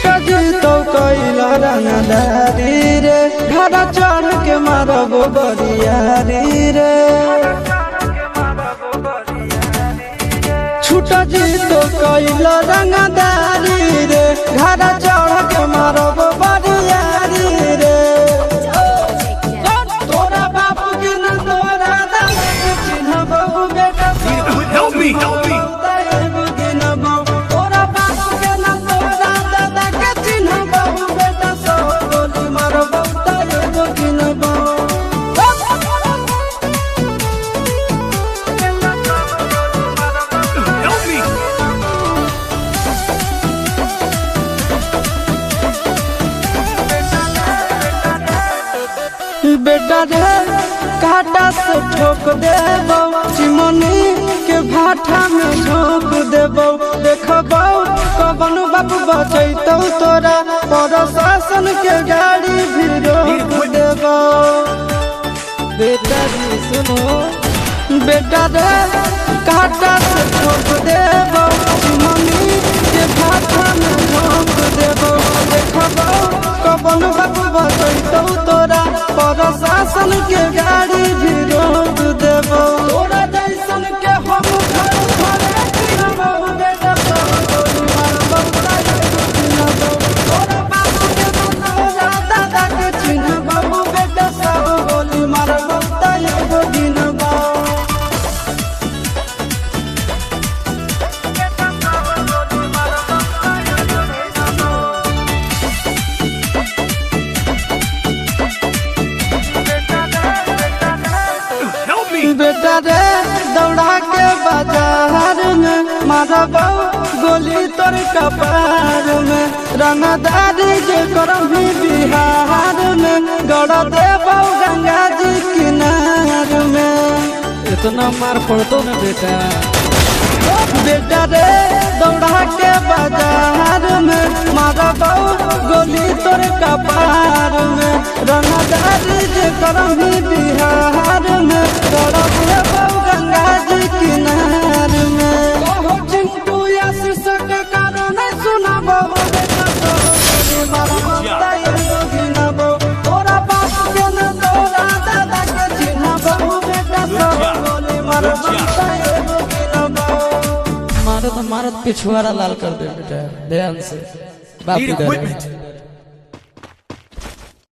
छुटा जी तो कैला रंगदारी रे घर चढ़ के मारब बरियारी रे छुटा जी तो कैला रंगदारी रे घर चढ़ के मारब बरियारी रे तोरा बाप के न तोरा दादा के चिन्हबो बेटा Help me, help me. तोरा बाप के न तोरा दादा के चिन्हबो बेटा सब गोली मारबो तैगो गिनबो Help me. बेटा रे काटा से ठोक देबो चिमनी के भाटा में झोंक देबो देखबो कवन बाप बचैतौ तोरा प्रशासन के गाड़ी भी रोक देबो बेटा रे सुनो बेटा रे काटा से ठोक देबो चिमनी के भाटा में झोंक देबो देखबो कवन बाप बचैतौ तोरा प्रशासन के गाड़ी भी रोक देबो तोरा जैसन के हम घर घरे चिन्हबो बेटा सब गोली मारबो तैगो गिनबो तोरा बाप के न तोरा दादा के चिन्हबो बेटा सब गोली मारबो तैगो गिनबो Help me. बेटा रे दौड़ा के बाजार में मारबो गोली तोर कपार में रंगदारी जे करभी बिहार में गड़ देबो गंगा जी किनार में इतना मार पड़तो ना बेटा। बेटा रे दौड़ा के बाजार में मारबो गोली तोर कपार में रंगदारी जे करभी बिहार में गड़ देबो गंगा जी किनार में ओहो चिंटू आशीष के कारण सुनाबो बेटा तोरी मारबो तैगो गिनबो तोरा बाप के न तोरा दादा के चिन्हबो बेटा सब गोली मारबो तैगो गिनबो मारत मारत पिछुआरा लाल कर दे बेटा ध्यान से बाप Need इधर है। equipment.